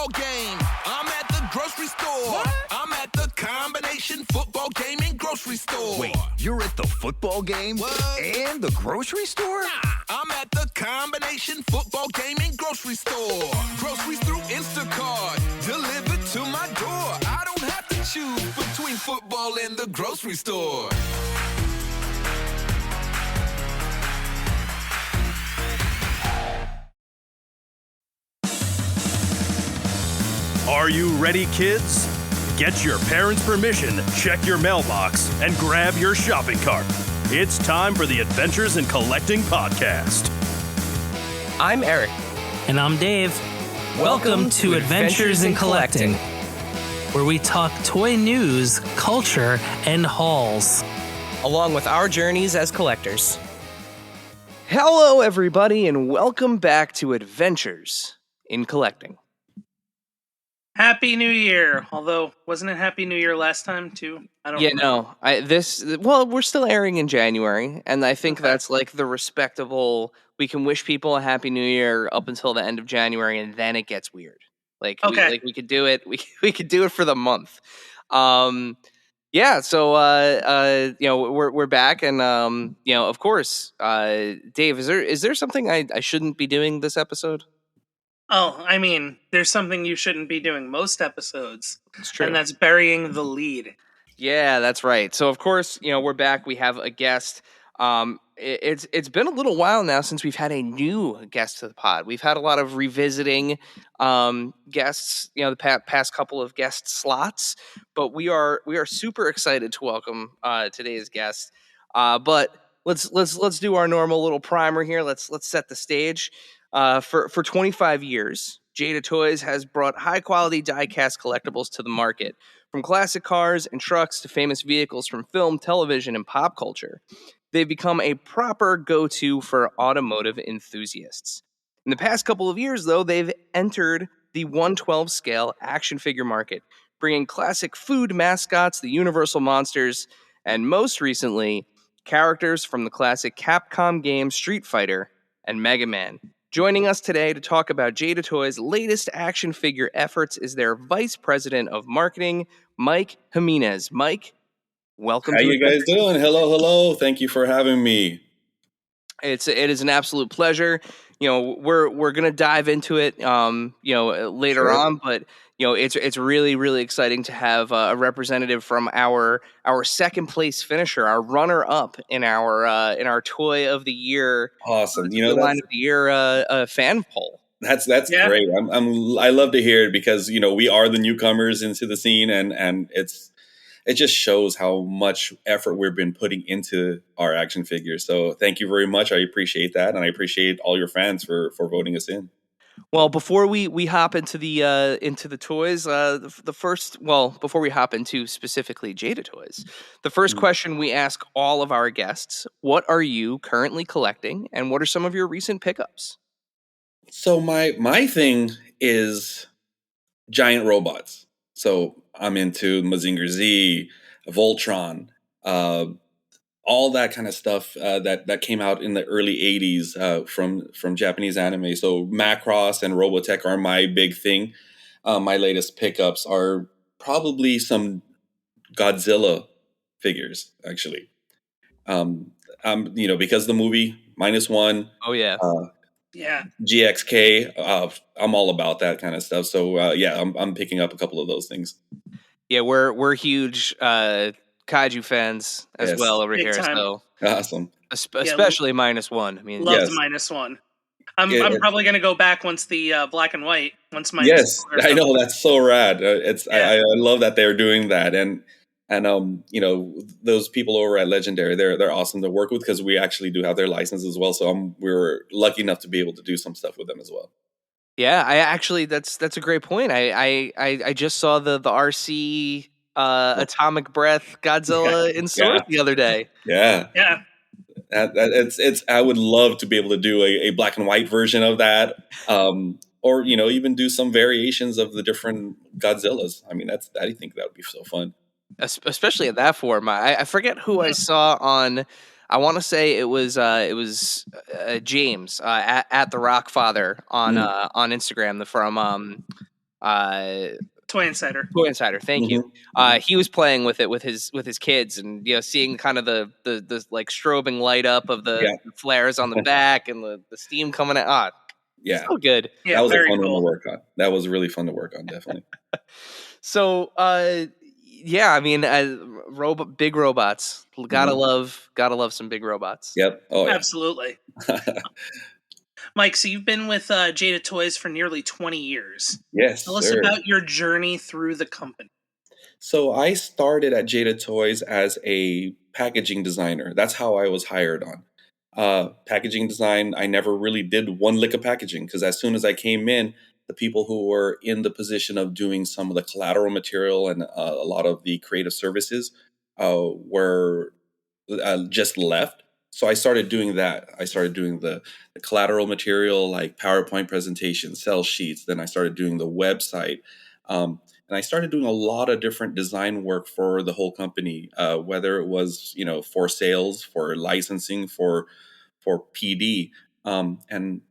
football game. I'm at the grocery store. What? I'm at the combination football game and grocery store. Wait, you're at the football game What? and the grocery store? Nah, I'm at the combination football game and grocery store. Groceries through Instacart, delivered to my door. I don't have to choose between football and the grocery store. Are you ready, kids? Get your parents' permission, check your mailbox, and grab your shopping cart. It's time for the Adventures in Collecting podcast. I'm Eric. And I'm Dave. Welcome to Adventures in Collecting, where we talk toy news, culture, and hauls. Along with our journeys as collectors. Hello, everybody, and welcome back to Adventures in Collecting. Happy New Year! Although, wasn't it Happy New Year last time, too? I don't remember. We're still airing in January, and I think that's like the respectable, we can wish people a Happy New Year up until the end of January, and then it gets weird. We could do it, we could do it for the month. We're back, and of course, Dave, is there something I shouldn't be doing this episode? Oh, I mean, there's something you shouldn't be doing most episodes. It's true. And that's burying the lead. Yeah, that's right. So, of course, we're back. We have a guest. It's been a little while now since we've had a new guest to the pod. We've had a lot of revisiting guests, the past couple of guest slots. But we are super excited to welcome today's guest. But let's do our normal little primer here. Let's set the stage. For 25 years, Jada Toys has brought high-quality die-cast collectibles to the market, from classic cars and trucks to famous vehicles from film, television, and pop culture. They've become a proper go-to for automotive enthusiasts. In the past couple of years, though, they've entered the 1/12 scale action figure market, bringing classic food mascots, the Universal Monsters, and most recently, characters from the classic Capcom game Street Fighter and Mega Man. Joining us today to talk about Jada Toys' latest action figure efforts is their Vice President of Marketing, Mike Jimenez. Mike, welcome. How you guys doing? Hello. Thank you for having me. It is an absolute pleasure. We're gonna dive into it, later on, but it's really, really exciting to have a representative from our second place finisher, our runner up in our Toy of the Year, Awesome. Line of the Year fan poll. That's great. I love to hear it because we are the newcomers into the scene, and it just shows how much effort we've been putting into our action figures. So thank you very much. I appreciate that, and I appreciate all your fans for voting us in. Well, before we hop into the toys, before we hop into specifically Jada Toys, the first question we ask all of our guests: what are you currently collecting, and what are some of your recent pickups? So my thing is giant robots. So I'm into Mazinger Z, Voltron, all that kind of stuff that came out in the early 80s from Japanese anime. So Macross and Robotech are my big thing. My latest pickups are probably some Godzilla figures, actually. Because the movie -1. Oh yeah. Yeah. GXK, I'm all about that kind of stuff. So I'm picking up a couple of those things. Yeah, we're huge kaiju fans as well over Big here. time. So Awesome. especially -1. I mean, Loved -1. I'm probably gonna go back once the black and white. Once -1. Yes, I know, that's so rad. I love that they're doing that, and those people over at Legendary, they're awesome to work with because we actually do have their license as well. So we're lucky enough to be able to do some stuff with them as well. Yeah, that's a great point. I just saw the RC Atomic Breath Godzilla in store the other day. Yeah. It's I would love to be able to do a black and white version of that, or even do some variations of the different Godzillas. I mean, I think that would be so fun, especially in that form. I forget who I saw on. I want to say it was James at the Rockfather on Instagram from Toy Insider. Toy Insider, thank you. Mhm. He was playing with it with his kids, and seeing kind of the like strobing light up of the Yeah. flares on the back and the steam coming out. Yeah. So good. Yeah, That was a very fun one to cool. work on. That was really fun to work on, definitely. So, yeah, I mean, big robots. Gotta love some big robots. Yep. Oh, yeah. Absolutely. Mike, so you've been with Jada Toys for nearly 20 years. Yes, Tell us sir. about your journey through the company. So I started at Jada Toys as a packaging designer. That's how I was hired on. Packaging design, I never really did one lick of packaging because as soon as I came in, the people who were in the position of doing some of the collateral material and a lot of the creative services were just left. So I started doing that. I started doing the collateral material like PowerPoint presentations, sell sheets. Then I started doing the website. And I started doing a lot of different design work for the whole company, whether it was for sales, for licensing, for PD. And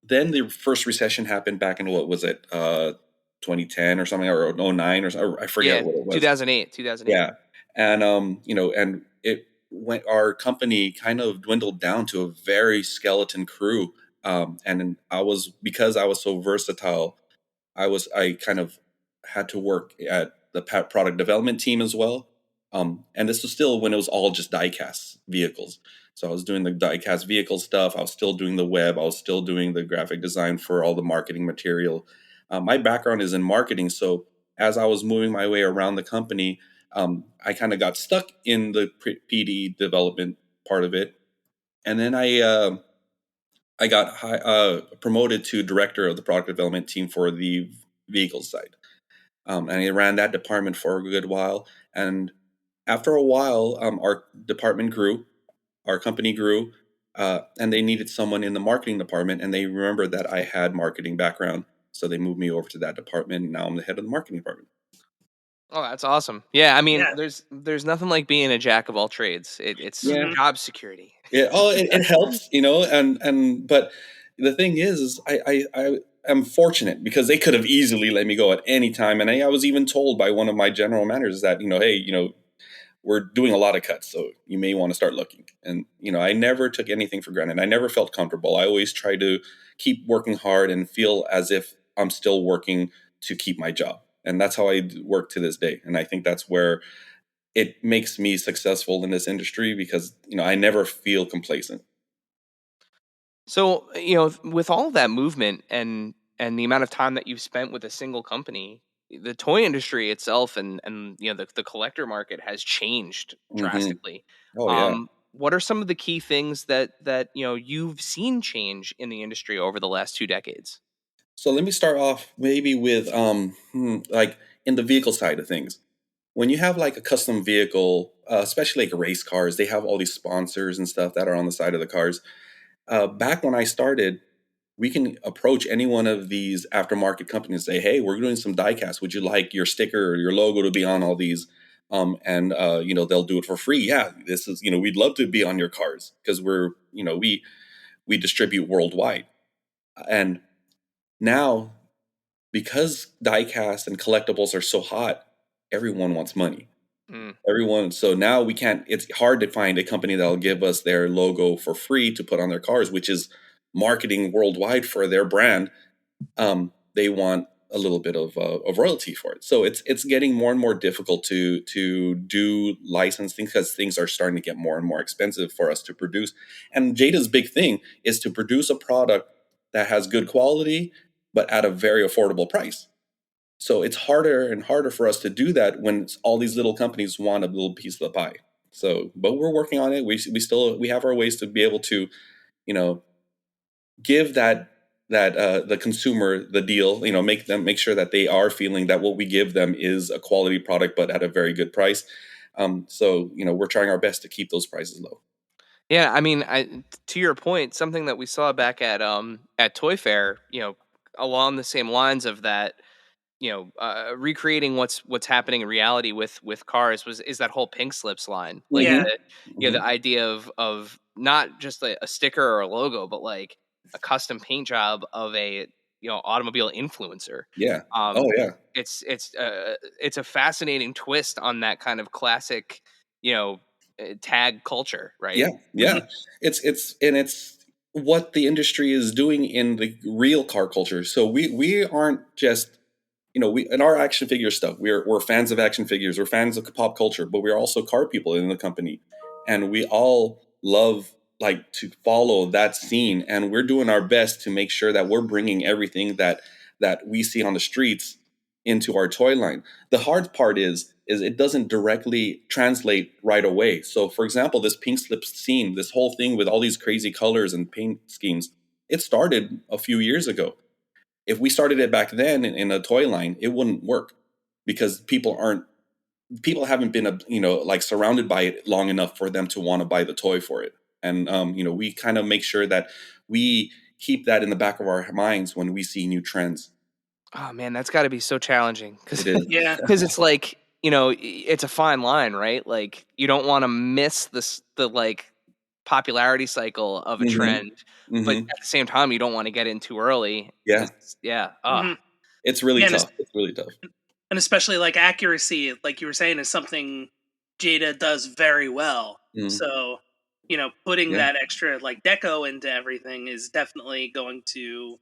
then the first recession happened back in what was it, 2010 or something, or '09 or I forget Yeah, what it was. 2008. Yeah, and and it went. Our company kind of dwindled down to a very skeleton crew. And I was because I was so versatile. I kind of had to work at the product development team as well. And this was still when it was all just diecast vehicles. So I was doing the diecast vehicle stuff. I was still doing the web. I was still doing the graphic design for all the marketing material. My background is in marketing, so as I was moving my way around the company, I kind of got stuck in the PD development part of it, and then I got promoted to director of the product development team for the vehicle side. And I ran that department for a good while. And after a while, our department grew, our company grew, and they needed someone in the marketing department. And they remembered that I had marketing background, so they moved me over to that department. And now I'm the head of the marketing department. Oh, that's awesome. Yeah, I mean, Yeah. there's nothing like being a jack of all trades. It's Yeah, job security. yeah. Oh, it helps, and but the thing is I am fortunate because they could have easily let me go at any time, and I was even told by one of my general managers that hey, we're doing a lot of cuts, so you may want to start looking. And I never took anything for granted. I never felt comfortable. I always try to keep working hard and feel as if I'm still working to keep my job, and that's how I work to this day. And I think that's where it makes me successful in this industry because I never feel complacent. So, with all of that movement and the amount of time that you've spent with a single company, the toy industry itself and the collector market has changed Hmm. drastically. Oh yeah. What are some of the key things that you've seen change in the industry over the last 2 decades? So let me start off maybe with like in the vehicle side of things. When you have like a custom vehicle, especially like race cars, they have all these sponsors and stuff that are on the side of the cars. Back when I started, we can approach any one of these aftermarket companies and say, "Hey, we're doing some diecast. Would you like your sticker or your logo to be on all these?" And they'll do it for free. Yeah, this is we'd love to be on your cars because we're we distribute worldwide. And now, because diecast and collectibles are so hot, everyone wants money. Mm. Everyone, so now we can't. It's hard to find a company that'll give us their logo for free to put on their cars, which is marketing worldwide for their brand. They want a little bit of royalty for it. So it's getting more and more difficult to do licensing because things are starting to get more and more expensive for us to produce. And Jada's big thing is to produce a product that has good quality but at a very affordable price. So it's harder and harder for us to do that when all these little companies want a little piece of the pie. So, but we're working on it. We have our ways to be able to, you know, give that the consumer the deal. Make sure that they are feeling that what we give them is a quality product, but at a very good price. So we're trying our best to keep those prices low. Yeah, I mean, to your point, something that we saw back at Toy Fair, along the same lines of that, recreating what's happening in reality with cars is that whole pink slips line, like Yeah. Hmm. the Hmm. idea of not just a sticker or a logo, but like a custom paint job of a automobile influencer. Yeah. Um, Oh yeah. it's a fascinating twist on that kind of classic, tag culture, right? Yeah, yeah. It's what the industry is doing in the real car culture. So we aren't just, we in our action figure stuff. We're fans of action figures. We're fans of pop culture, but we're also car people in the company, and we all love like to follow that scene. And we're doing our best to make sure that we're bringing everything that we see on the streets into our toy line. The hard part is it doesn't directly translate right away. So for example, this pink slip scene, this whole thing with all these crazy colors and paint schemes, it started a few years ago. If we started it back then in a toy line, it wouldn't work because people haven't been like surrounded by it long enough for them to want to buy the toy for it. And we kind of make sure that we keep that in the back of our minds when we see new trends. Oh man, that's got to be so challenging because It is. Yeah. it's like, it's a fine line, right? Like you don't want to miss the like popularity cycle of a Hmm. trend, but Hmm. at the same time, you don't want to get in too early Yeah, because yeah, Mhm. it's really Yeah, and, tough. It's really tough. and especially like accuracy, like you were saying, is something Jada does very well. Mm, So, putting yeah, that extra like deco into everything is definitely going to,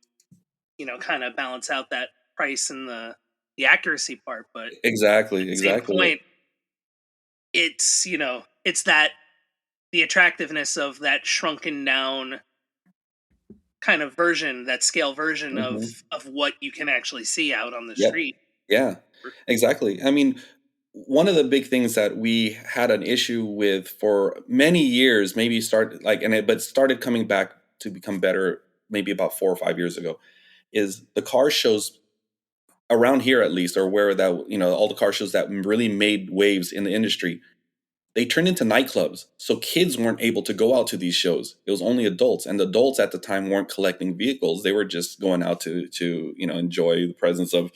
kind of balance out that price and the accuracy part. But at exactly, the same exactly. point, it's that the attractiveness of that shrunken down kind of version, that scale version Hmm. of what you can actually see out on the Yep. street. Yeah, exactly. I mean, one of the big things that we had an issue with for many years, maybe started like, but started coming back to become better, maybe about 4 or 5 years ago, is the car shows around here at least, or where that all the car shows that really made waves in the industry. They turned into nightclubs. So kids weren't able to go out to these shows. It was only adults. And the adults at the time weren't collecting vehicles. They were just going out to enjoy the presence of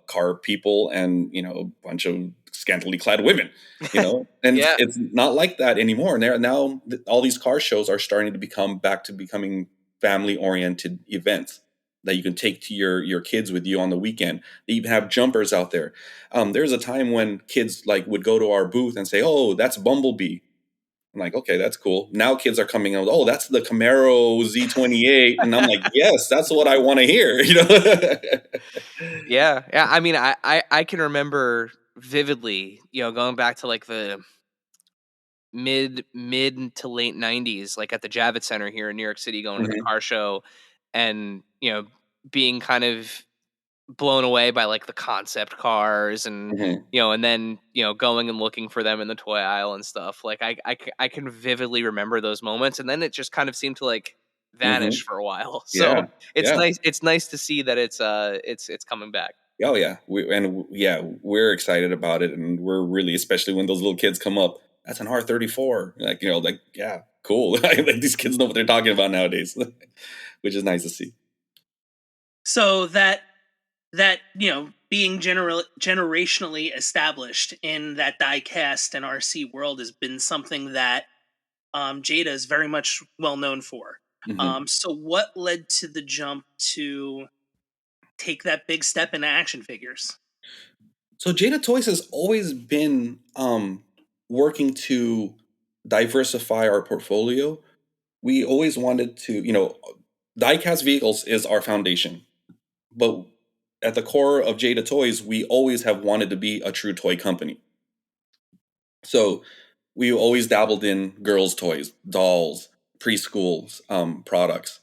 car people and, a bunch of scantily clad women, and yeah. it's not like that anymore. And now all these car shows are starting to become back to becoming family oriented events that you can take to your kids with you on the weekend. They even have jumpers out there. There's a time when kids like would go to our booth and say, "Oh, that's Bumblebee." I'm like, "Okay, that's cool." Now kids are coming out, "Oh, that's the Camaro Z28," and I'm like, "Yes, that's what I want to hear." Yeah, yeah. I mean, I can remember vividly, going back to like the mid to late '90s, like at the Javits Center here in New York City, going to the Hmm. car show, and being kind of blown away by like the concept cars, and Hmm. and then going and looking for them in the toy aisle and stuff. Like I can vividly remember those moments, and then it just kind of seemed to like Hmm. vanish for a while. So Yeah, it's yeah. nice to see that it's coming back. Oh yeah, yeah, we're excited about it, and we're really, especially when those little kids come up. That's an R34, like like yeah, cool. Like these kids know what they're talking about nowadays, which is nice to see. So that being generationally established in that die cast and RC world has been something that Jada is very much well known for. Hmm. So what led to the jump to take that big step into action figures? So Jada Toys has always been working to diversify our portfolio. We always wanted to, diecast vehicles is our foundation, but at the core of Jada Toys, we always have wanted to be a true toy company. So we always dabbled in girls' toys, dolls, preschools, products.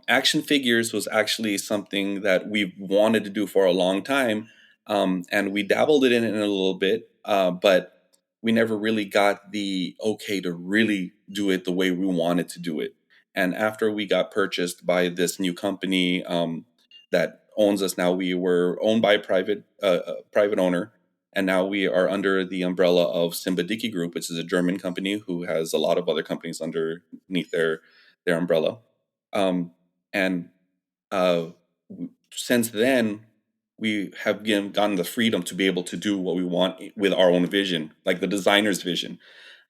Action figures was actually something that we wanted to do for a long time, and we dabbled in it in a little bit, but we never really got the okay to really do it the way we wanted to do it. And after we got purchased by this new company that owns us now, we were owned by a private owner, and now we are under the umbrella of Simba Dickey Group, which is a German company who has a lot of other companies underneath their umbrella. And uh, since then, we have gotten the freedom to be able to do what we want with our own vision, like the designer's vision.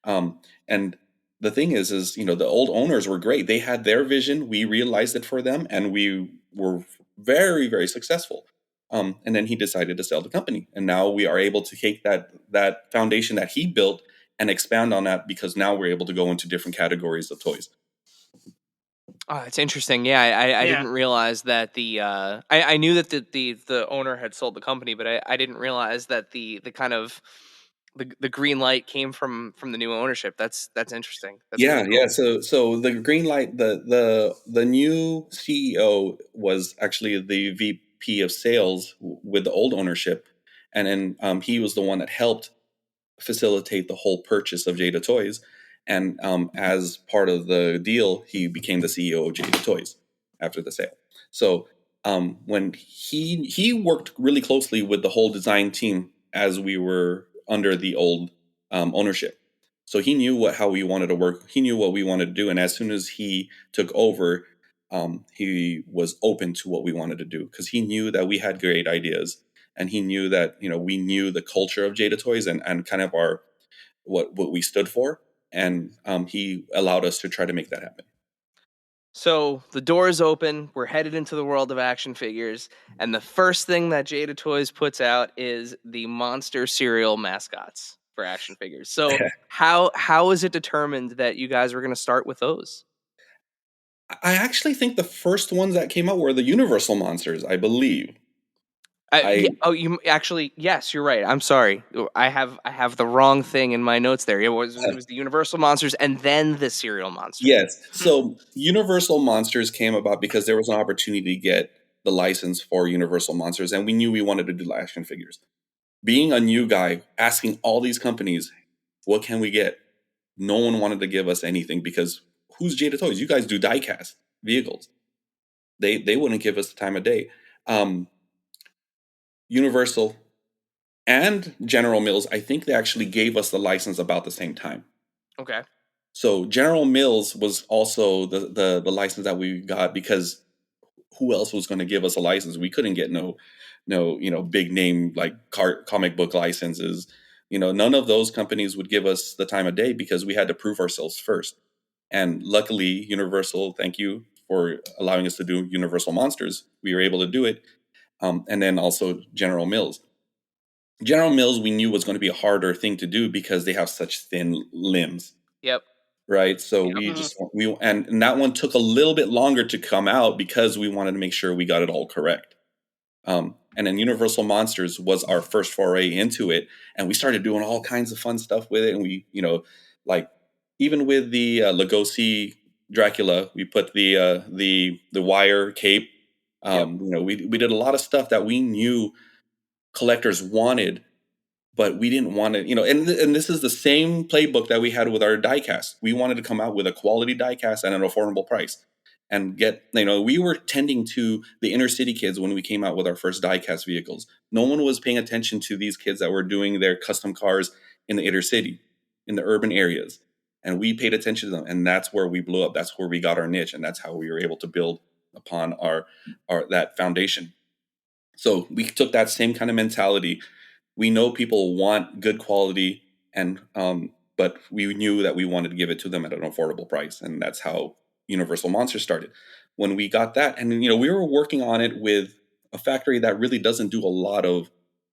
And the thing is the old owners were great. They had their vision. We realized it for them, and we were very, very successful. And then he decided to sell the company, and now we are able to take that foundation that he built and expand on that, because now we're able to go into different categories of toys. Oh, it's interesting. Yeah, I Yeah. didn't realize that I knew that the owner had sold the company, but I didn't realize that the kind of the green light came from the new ownership. That's interesting. That's Yeah, really yeah. cool. So the green light, the new CEO was actually the VP of sales with the old ownership, and then he was the one that helped facilitate the whole purchase of Jada Toys. And as part of the deal, he became the CEO of Jada Toys after the sale. So when he worked really closely with the whole design team as we were under the old ownership. So he knew how we wanted to work. He knew what we wanted to do. And as soon as he took over, he was open to what we wanted to do, because he knew that we had great ideas, and he knew that we knew the culture of Jada Toys, and kind of our what we stood for, and he allowed us to try to make that happen. So the door is open. We're headed into the world of action figures, and the first thing that Jada Toys puts out is the monster cereal mascots for action figures. So how is it determined that you guys were going to start with those? I actually think the first ones that came out were the Universal monsters, I believe. Yeah, I oh, you actually, yes, you're right. I'm sorry. I have the wrong thing in my notes there. It was the Universal monsters and then the cereal monsters. Yes. So Universal Monsters came about because there was an opportunity to get the license for Universal Monsters, and we knew we wanted to do action figures. Being a new guy, asking all these companies, what can we get? No one wanted to give us anything, because who's Jada Toys? You guys do diecast vehicles. They wouldn't give us the time of day. Um, Universal and General Mills, I think they actually gave us the license about the same time. Okay. So General Mills was also the license that we got, because who else was going to give us a license? We couldn't get no big name like comic book licenses. None of those companies would give us the time of day, because we had to prove ourselves first. And luckily, Universal, thank you for allowing us to do Universal Monsters. We were able to do it. And then also General Mills. General Mills, we knew was going to be a harder thing to do because they have such thin limbs, Yep. right? So Yep. we just and that one took a little bit longer to come out, because we wanted to make sure we got it all correct. And then Universal Monsters was our first foray into it, and we started doing all kinds of fun stuff with it. And we, like even with the Lugosi Dracula, we put the wire cape. Yep. We did a lot of stuff that we knew collectors wanted, but we didn't want to, and this is the same playbook that we had with our diecast. We wanted to come out with a quality diecast at an affordable price, and get, we were tending to the inner city kids when we came out with our first diecast vehicles. No one was paying attention to these kids that were doing their custom cars in the inner city, in the urban areas. And we paid attention to them, and that's where we blew up. That's where we got our niche, and that's how we were able to build upon our that foundation. So we took that same kind of mentality. We know people want good quality, and but we knew that we wanted to give it to them at an affordable price, and that's how Universal Monsters started. When we got that, and we were working on it with a factory that really doesn't do a lot of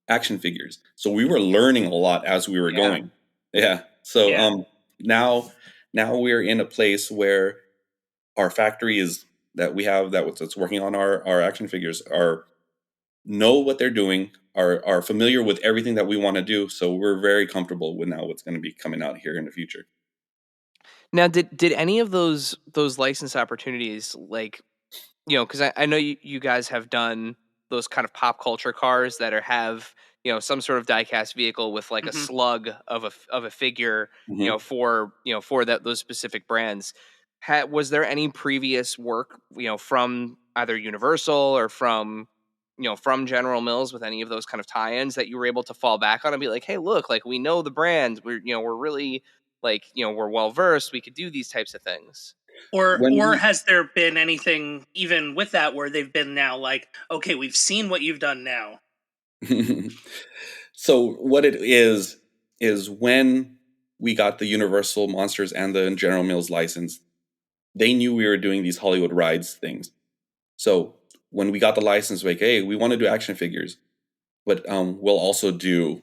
action figures, so we were learning a lot as we were Yeah. going. Yeah. So Yeah. now we're in a place where our factory is that we have that's working on our action figures are know what they're doing, are familiar with everything that we want to do. So we're very comfortable with now what's going to be coming out here in the future. Now, did any of those license opportunities, like, because I know you guys have done those kind of pop culture cars that have some sort of diecast vehicle with like a Mhm. slug of a figure, Mhm. for those specific brands. Was there any previous work from either Universal or from General Mills with any of those kind of tie-ins that you were able to fall back on and be like, hey, look, like we know the brand, we're really like we're well versed, we could do these types of things. When Or we has there been anything even with that where they've been now like, okay, we've seen what you've done now. So what it is when we got the Universal Monsters and the General Mills license, they knew we were doing these Hollywood rides things. So when we got the license, like, hey, we want to do action figures, but we'll also do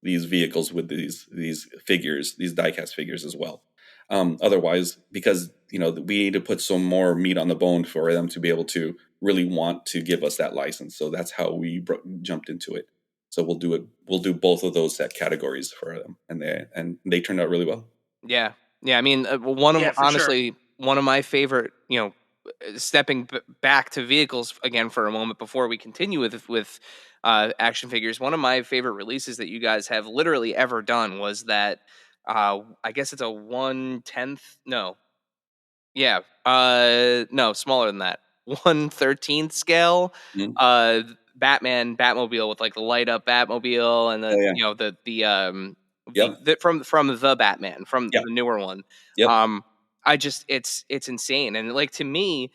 these vehicles with these figures, these diecast figures as well. Otherwise, because we need to put some more meat on the bone for them to be able to really want to give us that license. So that's how we jumped into it. So we'll do it. We'll do both of those set categories for them, and they turned out really well. Yeah. I mean, Yeah, for sure. honestly, one of my favorite, stepping back to vehicles again for a moment before we continue with action figures. One of my favorite releases that you guys have literally ever done was that. I guess it's a 1/10. No, yeah. No, smaller than that. 1/13 scale. Mhm. Batmobile with like the light up Batmobile and Oh the yeah. Yep. from the Batman from Yep. the newer one. Yep. Um, I just it's insane and like to me,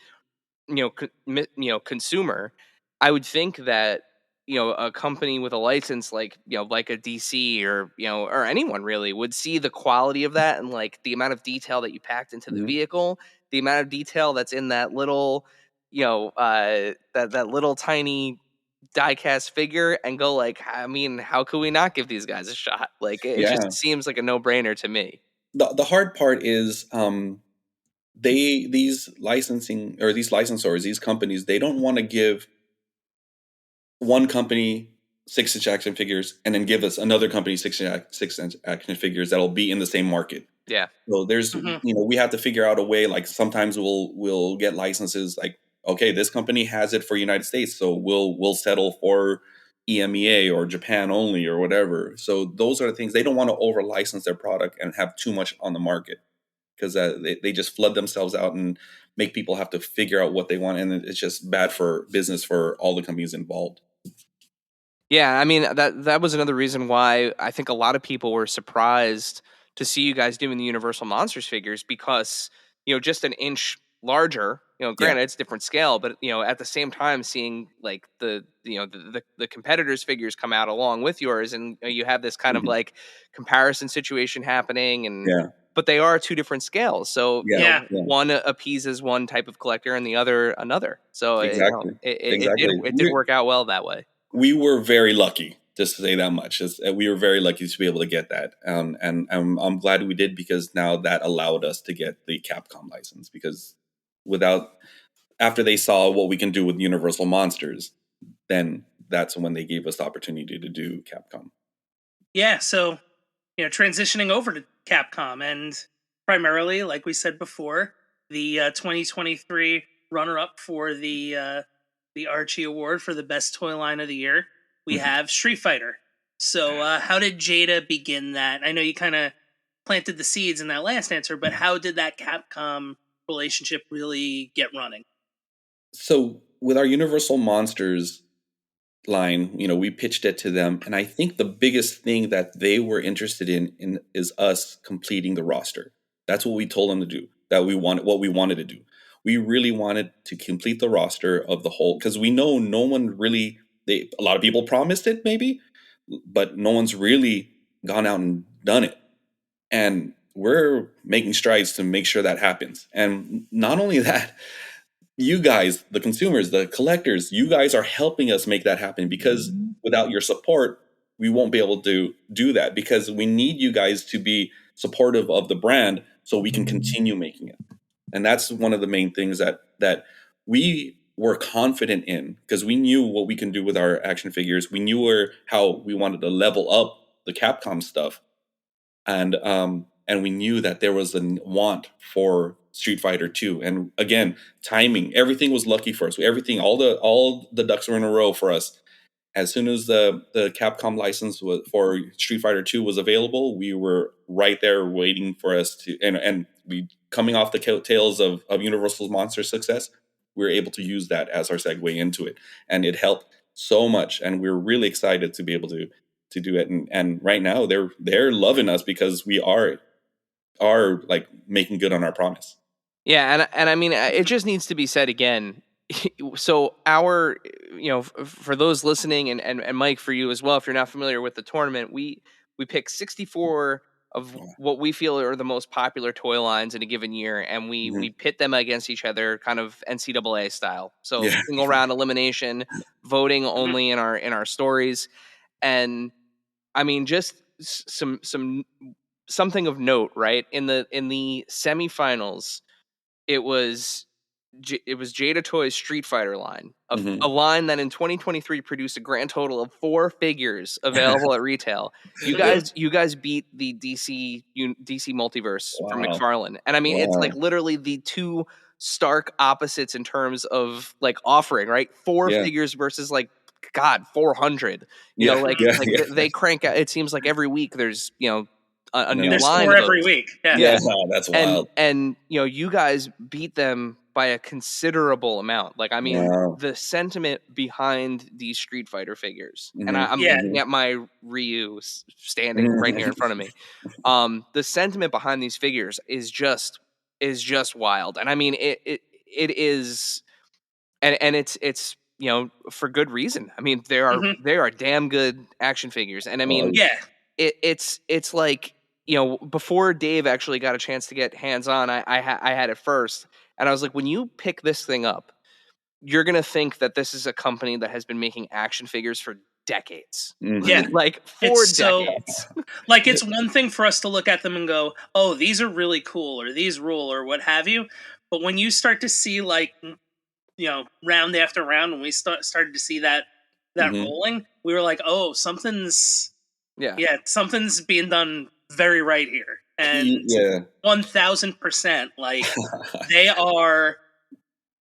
consumer, I would think that a company with a license like like a DC or or anyone really would see the quality of that and like the amount of detail that you packed into the Mhm. vehicle, the amount of detail that's in that little that little tiny diecast figure and go like, I mean, how could we not give these guys a shot? Like it just Yeah. seems like a no-brainer to me. The hard part is these licensing or these licensors, these companies, they don't want to give one company 6-inch action figures and then give us another company 6-inch action figures that'll be in the same market. Yeah. So there's Hmm. we have to figure out a way. Like sometimes we'll get licenses. Like okay, this company has it for United States, so we'll settle for EMEA or Japan only or whatever. So those are the things they don't want to over license their product and have too much on the market because they just flood themselves out and make people have to figure out what they want, and it's just bad for business for all the companies involved. Yeah, I mean that was another reason why I think a lot of people were surprised to see you guys doing the Universal Monsters figures because just an inch larger. Yeah. Granted it's different scale, but at the same time seeing like the competitors' figures come out along with yours, and you have this kind of Mhm. like comparison situation happening, and Yeah. but they are two different scales. So Yeah. Yeah. Yeah. one appeases one type of collector, and the other another. So Exactly. it did work out well that way. We were very lucky, just to say that much. We were very lucky to be able to get that, and I'm glad we did because now that allowed us to get the Capcom license. Because without after they saw what we can do with Universal Monsters, then that's when they gave us the opportunity to do Capcom. Yeah. So, transitioning over to Capcom and primarily, like we said before, the 2023 runner-up for the Archie Award for the best toy line of the year, we Mhm. have Street Fighter. So, how did Jada begin that? I know you kind of planted the seeds in that last answer, but how did that Capcom relationship really get running? So with our Universal Monsters line, we pitched it to them, and I think the biggest thing that they were interested in is us completing the roster. That's what we told them to do. That we wanted what we wanted to do. We really wanted to complete the roster of the whole because we know no one really. A lot of people promised it maybe, but no one's really gone out and done it. And we're making strides to make sure that happens. And not only that, you guys, the consumers, the collectors, you guys are helping us make that happen because without your support, we won't be able to do that because we need you guys to be supportive of the brand so we can continue making it. And that's one of the main things that we were confident in because we knew what we can do with our action figures. We knew how we wanted to level up the Capcom stuff and we knew that there was a want for Street Fighter 2. And again, timing, everything was lucky for us. Everything, all the ducks were in a row for us. As soon as the Capcom license for Street Fighter 2 was available, we were right there waiting for us to and we coming off the coattails of Universal's Monster success, we were able to use that as our segue into it, and it helped so much. And we are really excited to be able to do it. And right now they're loving us because we are like making good on our promise. Yeah, and I mean, it just needs to be said again. So our, for those listening, and Mike, for you as well, if you're not familiar with the tournament, we pick 64 what we feel are the most popular toy lines in a given year, and we pit them against each other, kind of NCAA style. So Yeah. single round elimination, voting only in our stories, and I mean just something of note, right? In the semifinals, it was Jada Toys Street Fighter line, a line that in 2023 produced a grand total of 4 figures available at retail. You guys beat the DC multiverse from Wow. McFarlane, and I mean it's like Wow. literally the two stark opposites in terms of like offering, right? 4 Yeah. figures versus like God 400. You Yeah. know, like Yeah. like Yeah. they crank out. It seems like every week there's a new There's line 4 of every those. week. Yeah. Yeah. That's wild. And you guys beat them by a considerable amount. Like I mean, Wow. the sentiment behind these Street Fighter figures, and Mhm. I'm Yeah. looking at my Ryu standing right here in front of me. The sentiment behind these figures is just wild, and I mean it is, and it's for good reason. I mean they are damn good action figures, and I mean Yeah. it's like before Dave actually got a chance to get hands on, I had it first, and I was like, when you pick this thing up, you're gonna think that this is a company that has been making action figures for decades, Yeah. like It's 4 so decades. like it's one thing for us to look at them and go, "Oh, these are really cool," or "These rule," or what have you. But when you start to see like round after round, when we started to see that Mhm. rolling, we were like, "Oh, something's Yeah, something's being done very right here." And Yeah. 1000%, like they are.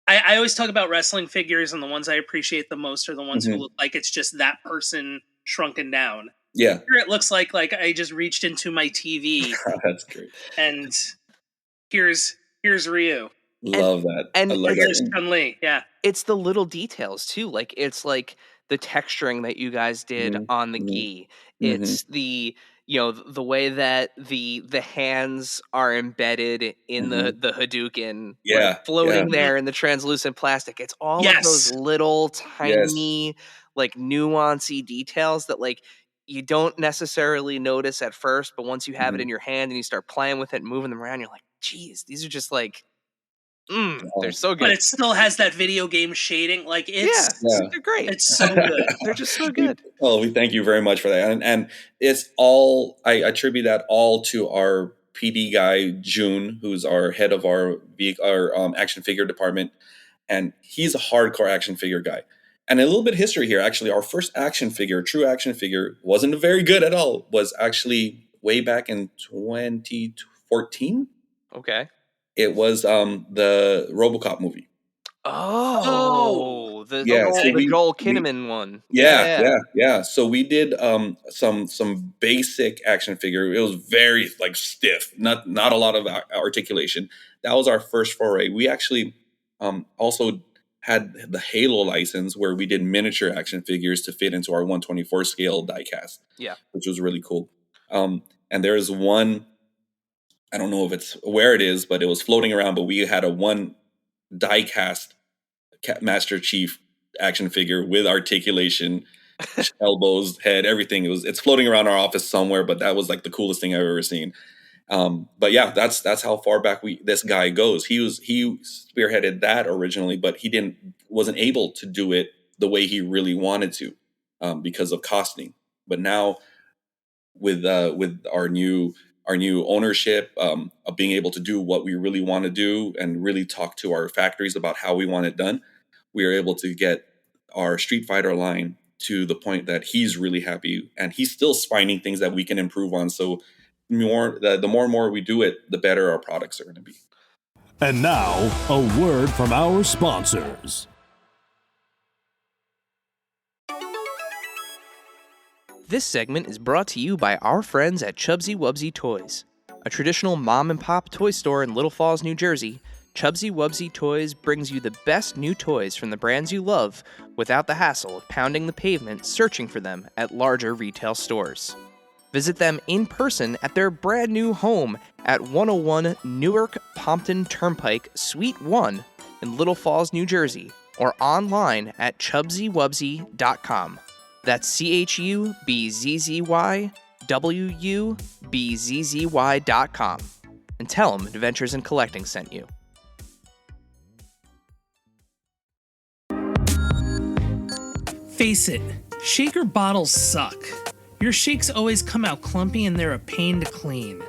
I always talk about wrestling figures, and the ones I appreciate the most are the ones who Mhm. look like it's just that person shrunken down. Yeah. Here it looks like I just reached into my TV That's great. and here's Ryu, Love that. I and love here's that. Chun Li. Yeah, it's the little details too. Like it's like the texturing that you guys did Mhm. on the Mhm. gi. Mhm. It's the the way that the hands are embedded in Mhm. the Hadouken, like Yeah. Yeah. floating there in the translucent plastic. It's all of those yes, little Yes. tiny like nuancy details that like you don't necessarily notice at first, but once you have it Mhm. in your hand and you start playing with it and moving them around, you're like, geez, these are just like they're Oh, so but good. it still has that video game shading. Like Yeah, yeah. they're great. it's so good. They're just so good. We thank you very much for that. And it's all, I attribute that all to our PD guy, Juhn, who's our head of our action figure department. And he's a hardcore action figure guy. And a little bit of history here. Actually, our first action figure, true action figure, wasn't very good at all. Was actually way back in 2014. Okay. It was the RoboCop movie. Oh, Oh, Yeah, so okay. the Joel we Kinnaman one. yeah, Yeah. yeah, yeah. So we did some basic action figure. It was very like stiff, not a lot of articulation. That was our first foray. We actually also had the Halo license where we did miniature action figures to fit into our 124 scale die cast, Yeah. which was really cool. And there's one, I don't know if it's where it is, but it was floating around. But we had a one die cast Master Chief action figure with articulation, elbows, head, everything. It's floating around our office somewhere, but that was like the coolest thing I've ever seen. But yeah, that's how far back this guy goes. He spearheaded that originally, but he wasn't able to do it the way he really wanted to because of costing. But now with our new ownership of being able to do what we really want to do and really talk to our factories about how we want it done, we are able to get our Street Fighter line to the point that he's really happy, and he's still finding things that we can improve on. So the more and more we do it, the better our products are going to be. And now, a word from our sponsors. This segment is brought to you by our friends at Chubsy Wubsy Toys. A traditional mom and pop toy store in Little Falls, New Jersey, Chubsy Wubsy Toys brings you the best new toys from the brands you love without the hassle of pounding the pavement searching for them at larger retail stores. Visit them in person at their brand new home at 101 Newark Pompton Turnpike, Suite 1 in Little Falls, New Jersey, or online at chubsywubsy.com. That's WUBZZY.com, and tell them Adventures in Collecting sent you. Face it, shaker bottles suck. Your shakes always come out clumpy and they're a pain to clean.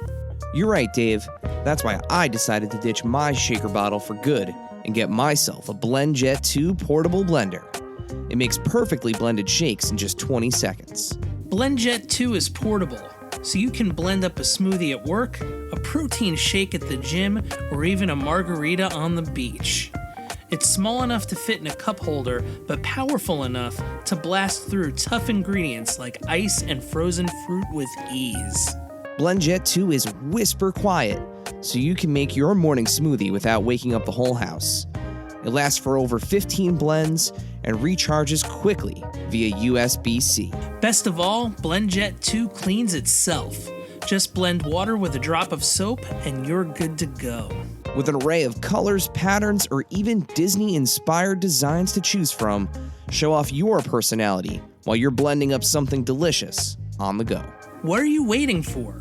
You're right, Dave. That's why I decided to ditch my shaker bottle for good and get myself a BlendJet 2 portable blender. It makes perfectly blended shakes in just 20 seconds. BlendJet 2 is portable, so you can blend up a smoothie at work, a protein shake at the gym, or even a margarita on the beach. It's small enough to fit in a cup holder, but powerful enough to blast through tough ingredients like ice and frozen fruit with ease. BlendJet 2 is whisper quiet, so you can make your morning smoothie without waking up the whole house. It lasts for over 15 blends and recharges quickly via USB-C. Best of all, BlendJet 2 cleans itself. Just blend water with a drop of soap and you're good to go. With an array of colors, patterns, or even Disney-inspired designs to choose from, show off your personality while you're blending up something delicious on the go. What are you waiting for?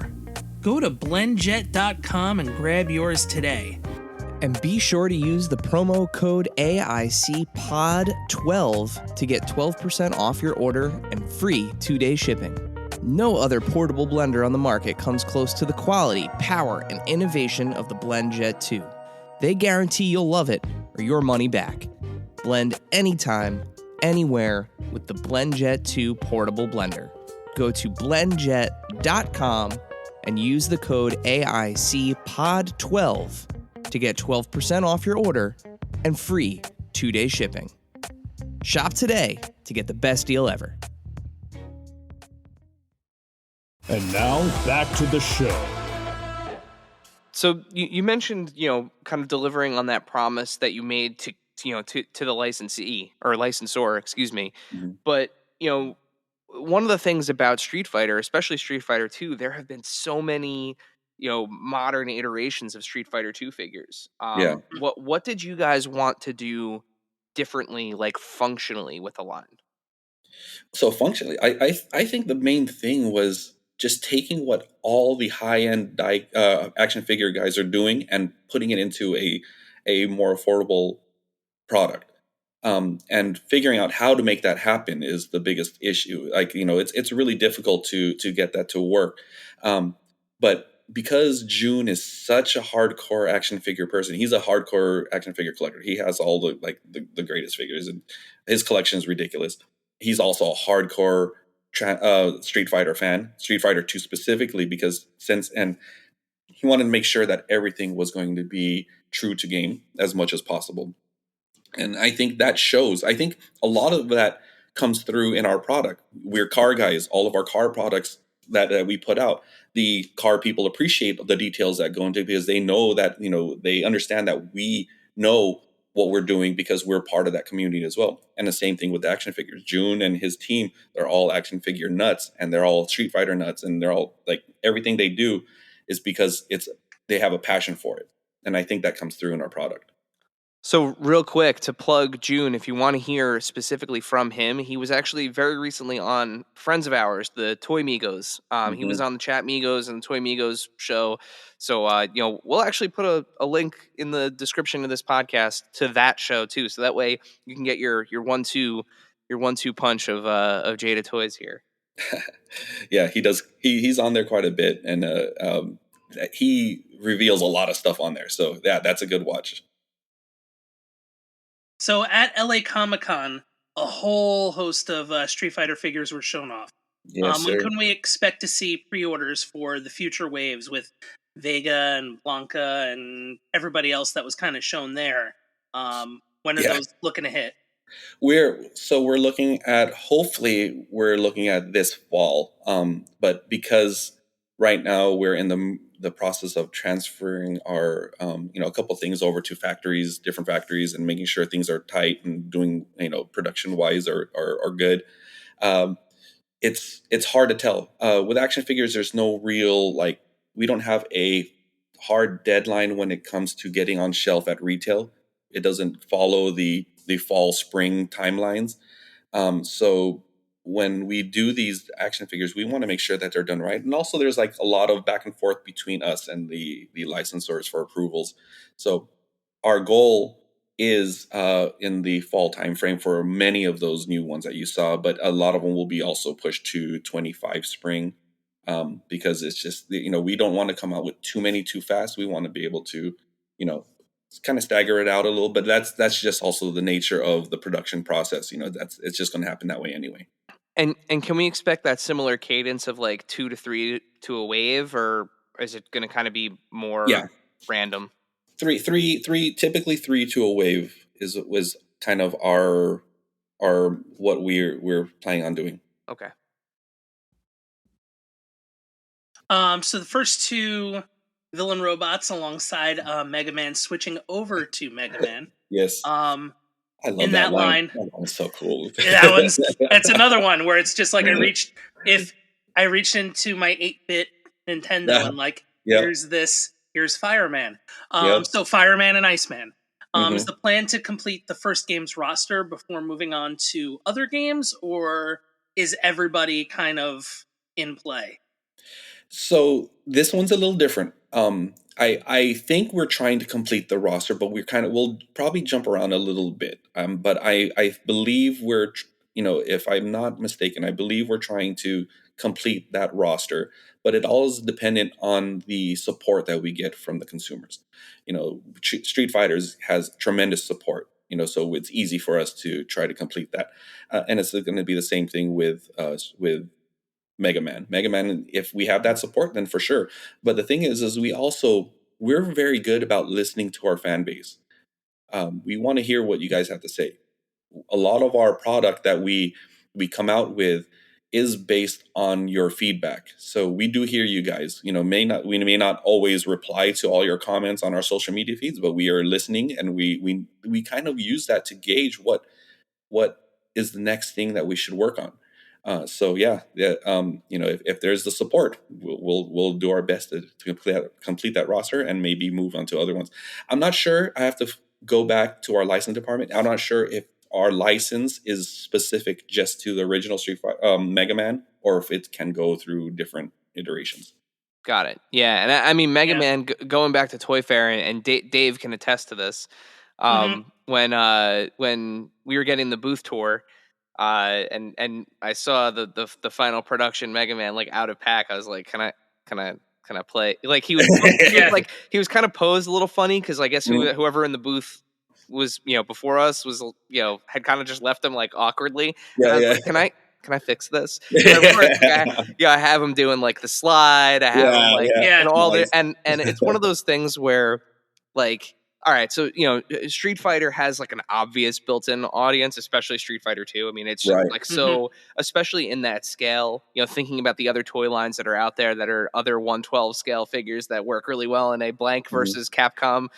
Go to blendjet.com and grab yours today. And be sure to use the promo code AICPOD12 to get 12% off your order and free 2-day shipping. No other portable blender on the market comes close to the quality, power, and innovation of the BlendJet 2. They guarantee you'll love it or your money back. Blend anytime, anywhere with the BlendJet 2 portable blender. Go to blendjet.com and use the code AICPOD12 to get 12% off your order and free 2-day shipping. Shop today to get the best deal ever. And now, back to the show. So you mentioned, kind of delivering on that promise that you made to the licensee or licensor, excuse me. Mm-hmm. But, one of the things about Street Fighter, especially Street Fighter 2, there have been so many, modern iterations of Street Fighter 2 figures. Yeah. What did you guys want to do differently, like functionally with the line? So functionally, I think the main thing was just taking what all the high-end action figure guys are doing and putting it into a more affordable product. And figuring out how to make that happen is the biggest issue. Like, it's really difficult to get that to work. But because Juhn is such a hardcore action figure person, he's a hardcore action figure collector. He has all the greatest figures, and his collection is ridiculous. He's also a hardcore Street Fighter fan, Street Fighter 2 specifically, because he wanted to make sure that everything was going to be true to game as much as possible. And I think that shows. I think a lot of that comes through in our product. We're car guys. All of our car products that we put out, the car people appreciate the details that go into it because they know that, they understand that we know what we're doing because we're part of that community as well. And the same thing with the action figures. Juhn and his team, they're all action figure nuts, and they're all Street Fighter nuts, and they're all like, everything they do is because they have a passion for it. And I think that comes through in our product. So real quick to plug Juhn, if you want to hear specifically from him, he was actually very recently on friends of ours, the Toy Migos. He was on the Chat Migos and the Toy Migos show. So, we'll actually put a link in the description of this podcast to that show too. So that way you can get your 1-2 punch of Jada Toys here. Yeah, he does. He's on there quite a bit, and he reveals a lot of stuff on there. So yeah, that's a good watch. So at LA Comic-Con, a whole host of Street Fighter figures were shown off. Yes, When sir. can we expect to see pre-orders for the future waves with Vega and Blanca and everybody else that was kind of shown there? When are those looking to hit? Hopefully we're looking at this fall. But because right now we're in the process of transferring our, a couple of things over to different factories, and making sure things are tight and doing, production wise are good. It's hard to tell. With action figures, there's no real, we don't have a hard deadline when it comes to getting on shelf at retail. It doesn't follow the fall spring timelines. So when we do these action figures, we want to make sure that they're done right. And also there's like a lot of back and forth between us and the licensors for approvals. So our goal is in the fall timeframe for many of those new ones that you saw, but a lot of them will be also pushed to 25 spring, because it's just, we don't want to come out with too many too fast. We want to be able to, you know, kind of stagger it out a little, but that's just also the nature of the production process. It's just going to happen that way anyway. And can we expect that similar cadence of like 2 to 3 to a wave, or is it going to kind of be more random? Three, typically 3 to a wave was kind of our what we're planning on doing. Okay. So the first 2 villain robots alongside Mega Man switching over to Mega Man. Yes. I love in that line. That one's so cool. That's another one where it's just like if I reached into my 8-bit Nintendo and like, here's Fireman. So Fireman and Iceman. Is the plan to complete the first game's roster before moving on to other games, or is everybody kind of in play? So this one's a little different. I think we're trying to complete the roster, but we'll probably jump around a little bit. But I believe if I'm not mistaken, I believe we're trying to complete that roster, but it all is dependent on the support that we get from the consumers. Street Fighters has tremendous support, so it's easy for us to try to complete that. And it's going to be the same thing with Mega Man. If we have that support, then for sure. But the thing is we're very good about listening to our fan base. We want to hear what you guys have to say. A lot of our product that we come out with is based on your feedback. So we do hear you guys. We may not always reply to all your comments on our social media feeds, but we are listening, and we kind of use that to gauge what is the next thing that we should work on. If there's the support, we'll do our best to complete that roster and maybe move on to other ones. I'm not sure. I have to go back to our license department. I'm not sure if our license is specific just to the original Street Fighter, Mega Man, or if it can go through different iterations. Got it. Yeah, and I mean Mega Man. Going back to Toy Fair, and Dave can attest to this. When we were getting the booth tour. And I saw the final production Mega Man like out of pack. I was like, can I play? Like he was he was kind of posed a little funny because I guess whoever in the booth was before us was had kind of just left him like awkwardly. And I was like, can I fix this? And of course, I have him doing like the slide. I have him like and all nice. And it's one of those things where like. All right, so Street Fighter has like an obvious built-in audience, especially Street Fighter 2. I mean, it's just like so, especially in that scale. Thinking about the other toy lines that are out there that are other 1/12 scale figures that work really well in a blank versus Capcom,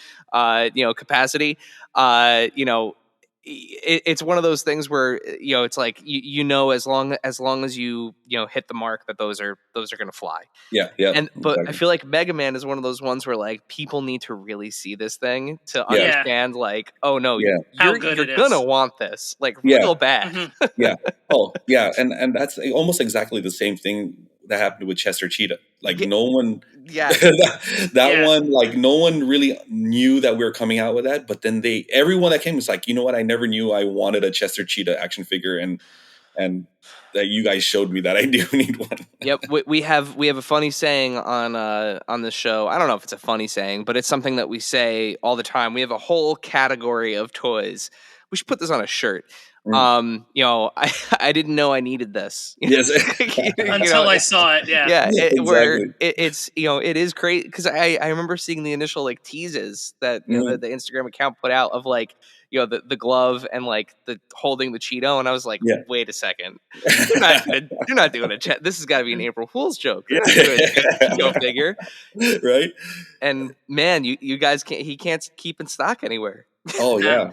capacity. It's one of those things where it's like as long as you hit the mark that those are going to fly. But exactly. I feel like Mega Man is one of those ones where like people need to really see this thing to understand like, oh no, you're gonna want this like real bad. And that's almost exactly the same thing that happened with Chester Cheetah. Like no one one, like no one really knew that we were coming out with that, but then everyone that came was like, you know what, I never knew I wanted a Chester Cheetah action figure, and that you guys showed me that I do need one. Yep, we have a funny saying on the show. I don't know if it's a funny saying, but it's something that we say all the time. We have a whole category of toys. We should put this on a shirt. I didn't know I needed this. Yes. Until I saw it. Yeah. Exactly. Where it's it is crazy because I remember seeing the initial like teases that the Instagram account put out of like the glove and like the holding the Cheeto, and I was like, wait a second, you're not doing a this has got to be an April Fool's joke. You're not doing a Cheeto figure, right? And man, you guys he can't keep in stock anywhere. Oh yeah.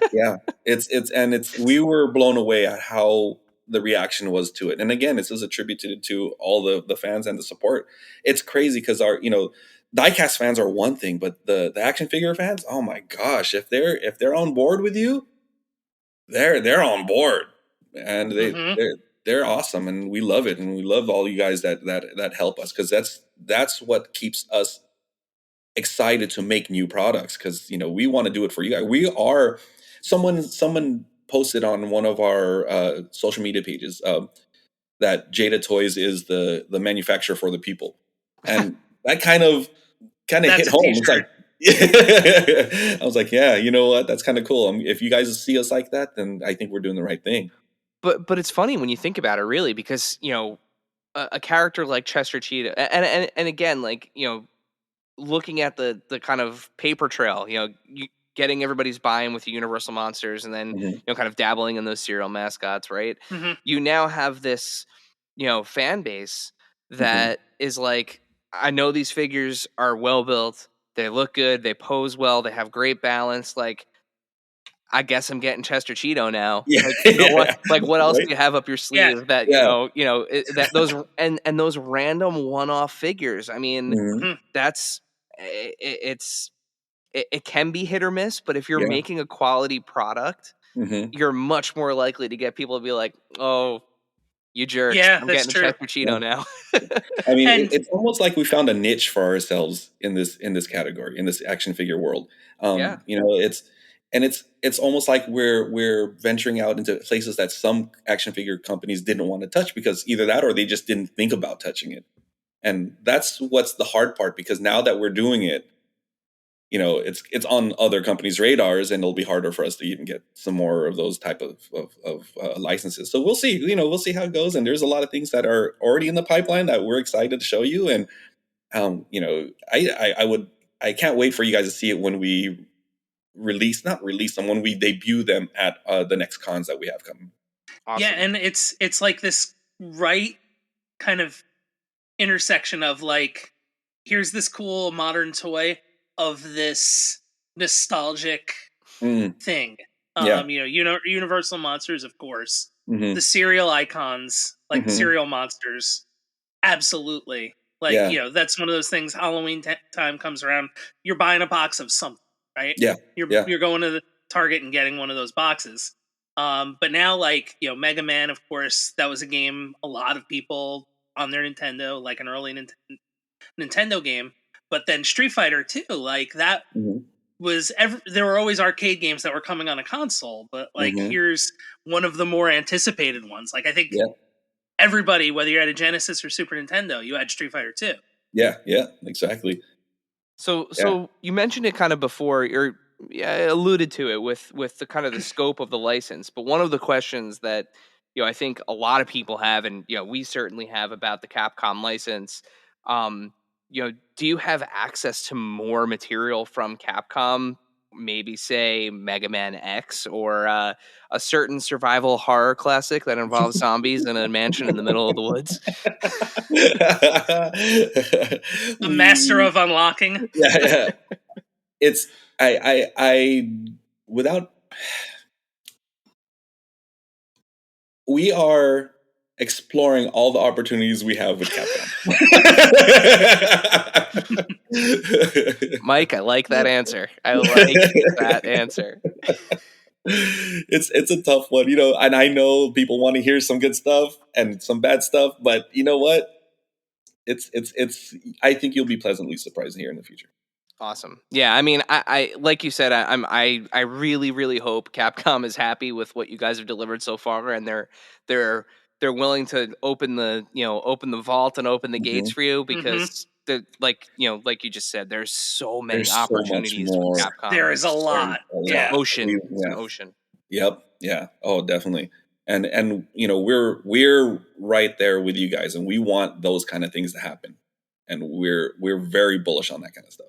It's we were blown away at how the reaction was to it. And again, this is attributed to all the fans and the support. It's crazy because our diecast fans are one thing, but the action figure fans, oh my gosh, if they're on board with you, they're on board, and they're awesome, and we love it, and we love all you guys that help us, because that's what keeps us excited to make new products, because we want to do it for you guys. We are someone posted on one of our social media pages that Jada Toys is the manufacturer for the people, and that kind of That's hit a home. It's t-shirt. like, I was like, yeah, you know what? That's kind of cool. If you guys see us like that, then I think we're doing the right thing. But it's funny when you think about it, really, because a character like Chester Cheetah, and again, like looking at the kind of paper trail, getting everybody's buy-in with the Universal monsters, and then Mhm. kind of dabbling in those serial mascots, right? Hmm. You now have this fan base Mhm. that is like, I know these figures are well built, they look good, they pose well, they have great balance. Like, I guess I'm getting Chester Cheeto now. Yeah, Like, what? yeah, Like, what else do right. you have up your Yeah. sleeve that Yeah. that those and those random one-off figures? I mean, Mhm. Hmm. that's it can be hit or miss, but if you're Yeah. making a quality product, Mhm. you're much more likely to get people to be like, "Oh, you jerks! Yeah, I'm that's getting a true. Chester Cheeto Yeah. now." I mean, And it's almost like we found a niche for ourselves in this category, in this action figure world. Yeah. It's almost like we're venturing out into places that some action figure companies didn't want to touch, because either that or they just didn't think about touching it. And that's what's the hard part, because now that we're doing it, it's on other companies' radars, and it'll be harder for us to even get some more of those type of licenses. So we'll see. We'll see how it goes. And there's a lot of things that are already in the pipeline that we're excited to show you. And I can't wait for you guys to see it when we not release them, when we debut them at the next cons that we have coming. yeah, Awesome. and it's like this right kind of intersection of like, here's this cool modern toy of this nostalgic Mm, thing. yeah. Universal monsters, of course. Hmm. The cereal icons, like Hmm. cereal monsters, absolutely. Like, Yeah. that's one of those things. Halloween time comes around, you're buying a box of something, right? Yeah. Yeah. You're going to the Target and getting one of those boxes. But now, like, Mega Man, of course, that was a game a lot of people on their Nintendo, like an early Nintendo game. But then Street Fighter 2, like that Hmm. was there were always arcade games that were coming on a console, but like Hmm. here's one of the more anticipated ones. Like, I think Yeah. everybody, whether you had a Genesis or Super Nintendo, you had Street Fighter 2. Yeah. Yeah. Exactly. So Yeah. so you mentioned it kind of before, or yeah, alluded to it with the kind of the scope of the license. But one of the questions that I think a lot of people have, and we certainly have, about the Capcom license, um, do you have access to more material from Capcom? Maybe say Mega Man X, or a certain survival horror classic that involves zombies in a mansion in the middle of the woods. A master we of unlocking. Yeah, yeah. It's I without we are exploring all the opportunities we have with Capcom. Mike, I like that answer. I like that answer. It's a tough one, and I know people want to hear some good stuff and some bad stuff, but you know what? It's I think you'll be pleasantly surprised here in the future. Awesome. Yeah, I mean, I like you said, I really, really hope Capcom is happy with what you guys have delivered so far, and they're they're willing to open the vault and open the gates Mhm. for you, Hmm. because like you just said, there's so many There's so much opportunities with more. Capcom. There is a And lot. a It's an lot. Yeah. ocean. It's an Yeah. ocean. Yep. Yeah. Oh, definitely. And we're right there with you guys, and we want those kind of things to happen. And we're very bullish on that kind of stuff.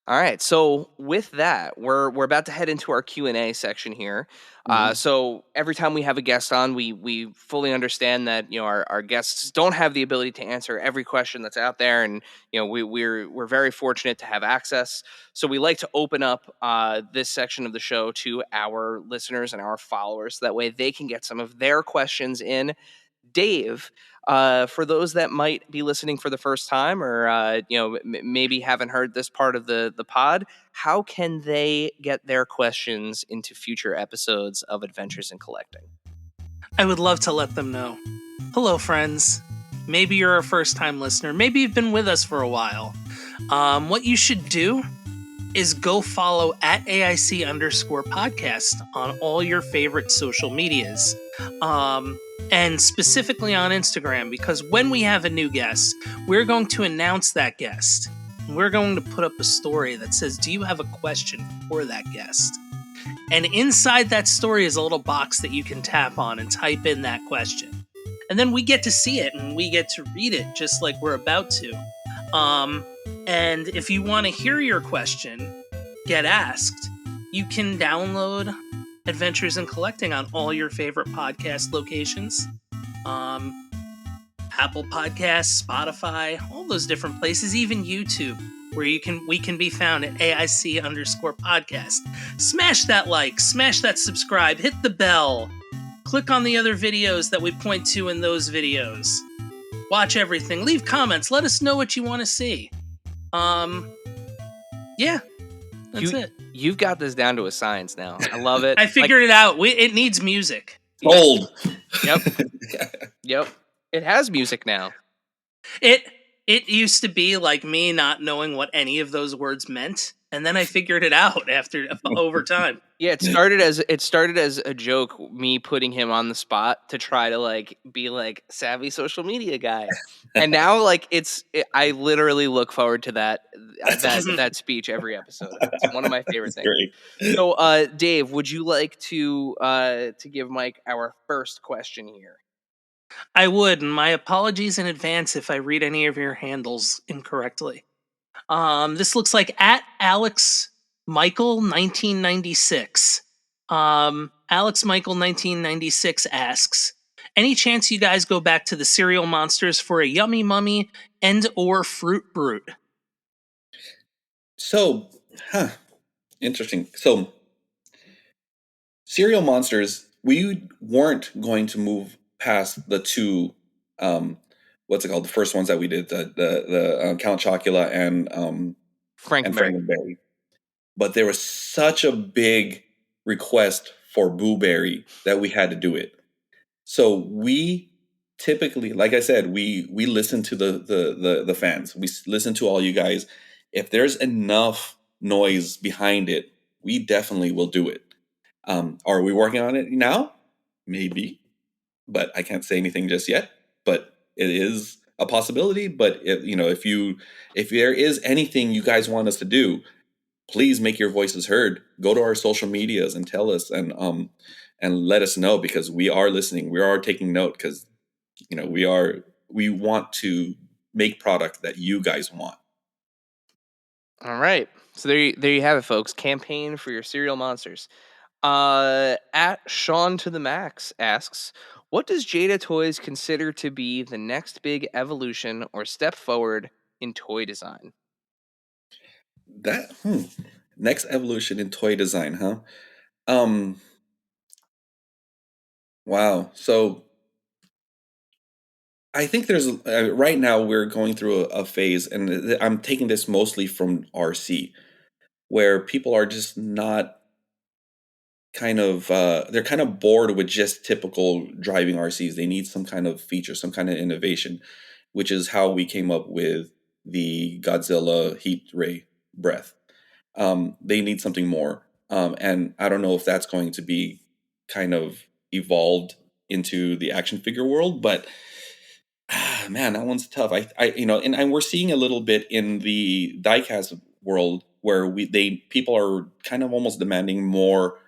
All right. So with that, we're about to head into our Q&A section here. Mhm. So every time we have a guest on, we fully understand that our guests don't have the ability to answer every question that's out there, and we're very fortunate to have access. So we like to open up this section of the show to our listeners and our followers, so that way they can get some of their questions in. Dave, for those that might be listening for the first time, or maybe haven't heard this part of the pod, how can they get their questions into future episodes of Adventures in Collecting? I would love to let them know. Hello, friends. Maybe you're a first-time listener. Maybe you've been with us for a while. What you should do is go follow at AIC_podcast on all your favorite social medias. And specifically on Instagram, because when we have a new guest, we're going to announce that guest. We're going to put up a story that says, do you have a question for that guest? And inside that story is a little box that you can tap on and type in that question. And then we get to see it and we get to read it just like we're about to. And if you want to hear your question get asked, you can download Adventures in Collecting on all your favorite podcast locations. Apple Podcasts, Spotify, all those different places, even YouTube, where we can be found at AIC_podcast. Smash that like, smash that subscribe, hit the bell, click on the other videos that we point to in those videos. Watch everything, leave comments, let us know what you want to see. Yeah, that's it. You've got this down to a science now. I love it. I figured it out. It needs music. Old. Yep. Yep. It has music now. It used to be like me not knowing what any of those words meant, and then I figured it out over time. Yeah, it started as a joke, me putting him on the spot to try to like be like savvy social media guy, and now like I literally look forward to that speech every episode. It's one of my favorite things. Great. So, Dave, would you like to give Mike our first question here? I would, and my apologies in advance if I read any of your handles incorrectly. This looks like at Alex Michael 1996. Alex Michael 1996 asks, any chance you guys go back to the cereal monsters for a Yummy Mummy and or Fruit Brute? So, interesting. So, cereal monsters, we weren't going to move past the two, what's it called? The first ones that we did, the Count Chocula and Frankenberry. But there was such a big request for Boo Berry that we had to do it. So we typically, like I said, we listen to the fans. We listen to all you guys. If there's enough noise behind it, we definitely will do it. Are we working on it now? Maybe, but I can't say anything just yet. But it is a possibility. But if there is anything you guys want us to do, please make your voices heard. Go to our social medias and tell us and let us know, because we are listening. We are taking note, because we want to make product that you guys want. All right. So there you have it, folks. Campaign for your cereal monsters. At Sean to the Max asks, what does Jada Toys consider to be the next big evolution or step forward in toy design? That next evolution in toy design, huh? Wow. So I think there's right now we're going through a phase, and I'm taking this mostly from RC, where people are just not they're kind of bored with just typical driving RCs. They need some kind of feature, some kind of innovation, which is how we came up with the Godzilla heat ray breath. They need something more. And I don't know if that's going to be kind of evolved into the action figure world, but man, that one's tough. And we're seeing a little bit in the diecast world where people are kind of almost demanding more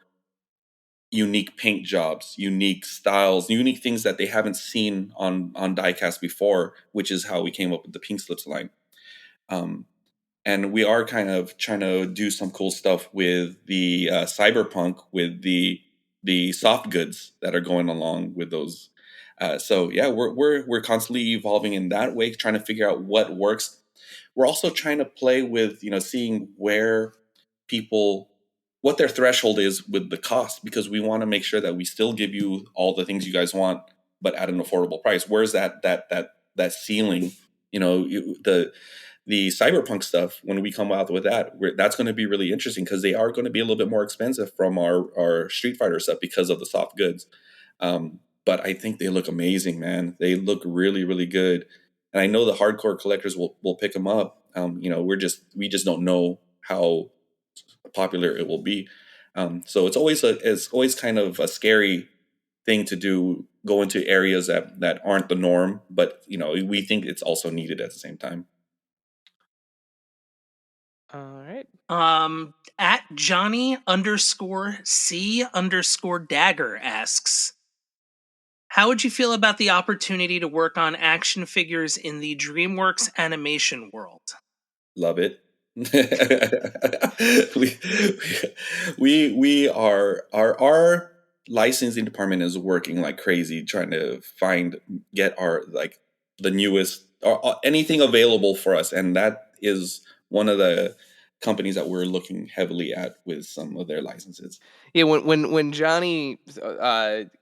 unique paint jobs, unique styles, unique things that they haven't seen on diecast before, which is how we came up with the Pink Slips line. And we are kind of trying to do some cool stuff with the cyberpunk, with the soft goods that are going along with those. So yeah, we're constantly evolving in that way, trying to figure out what works. We're also trying to play with, seeing where people, what their threshold is with the cost, because we want to make sure that we still give you all the things you guys want, but at an affordable price. Where's that ceiling? The cyberpunk stuff, when we come out with that's going to be really interesting, because they are going to be a little bit more expensive from our Street Fighter stuff because of the soft goods. but I think they look amazing, man. They look really, really good, and I know the hardcore collectors will pick them up. We just don't know how popular it will be. So it's always kind of a scary thing to do, go into areas that aren't the norm, but we think it's also needed at the same time. All right. At Johnny_C_Dagger asks, how would you feel about the opportunity to work on action figures in the DreamWorks animation world? Love it. we are our licensing department is working like crazy trying to get our like the newest or anything available for us, and that is one of the companies that we're looking heavily at with some of their licenses. Yeah, when Johnny,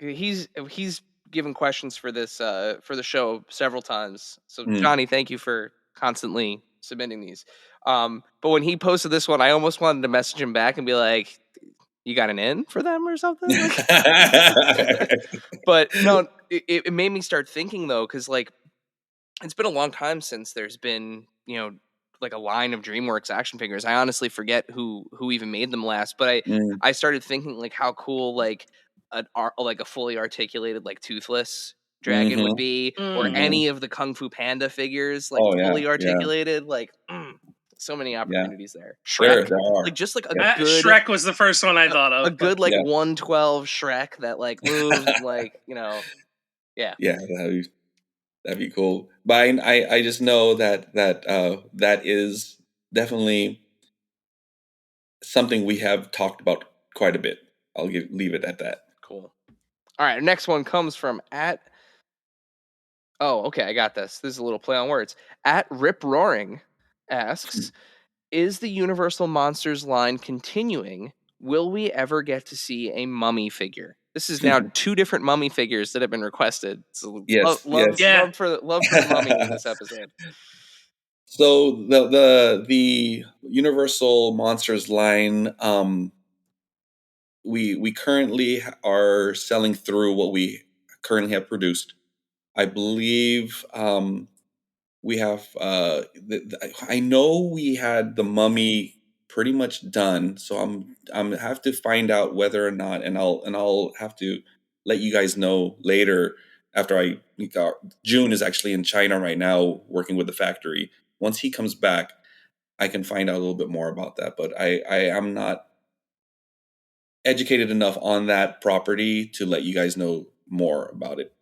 he's given questions for this for the show several times. So Johnny, thank you for constantly submitting these. But when he posted this one, I almost wanted to message him back and be like, "You got an in for them or something?" But no, it made me start thinking though, because like it's been a long time since there's been like a line of DreamWorks action figures. I honestly forget who even made them last, but I started thinking like how cool like like a fully articulated like toothless dragon would be, or any of the Kung Fu Panda figures like Oh, yeah, fully yeah. articulated. Like so many Yeah. opportunities there. There Shrek, are. like just like a Yeah. good Shrek was the first one I thought of. a good like Yeah. 112 Shrek that like moves like yeah. Yeah, that'd be cool. But I just know that is definitely something we have talked about quite a bit. Leave it at that. Cool. All right, next one comes from at. Oh, okay, I got this. This is a little play on words. At Rip Roaring asks, "Is the Universal Monsters line continuing? Will we ever get to see a mummy figure?" This is now 2 different mummy figures that have been requested. So Yes, yes. love for the mummy in this episode. So the Universal Monsters line, we currently are selling through what we currently have produced. I believe we have. I know we had the Mummy pretty much done, so I'm have to find out whether or not, and I'll have to let you guys know later after Juhn is actually in China right now working with the factory. Once he comes back, I can find out a little bit more about that. But I am not educated enough on that property to let you guys know more about it.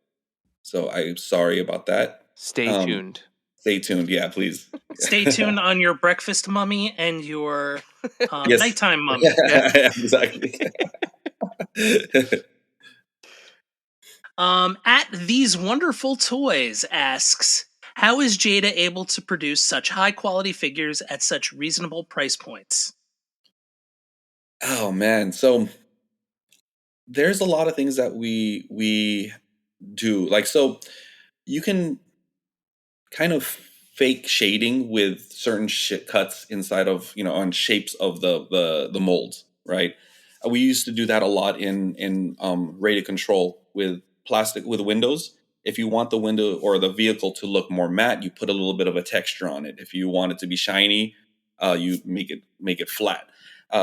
So I'm sorry about that. Stay tuned. Stay tuned. Yeah, please. Stay tuned on your breakfast mummy and your Yes. nighttime mummy. Exactly. At These Wonderful Toys asks, how is Jada able to produce such high quality figures at such reasonable price points? Oh man, so there's a lot of things that we do. Like, so you can kind of fake shading with certain cuts inside of on shapes of the molds, right? We used to do that a lot in rated control with plastic with windows. If you want the window or the vehicle to look more matte, you put a little bit of a texture on it. If you want it to be shiny, you make it flat.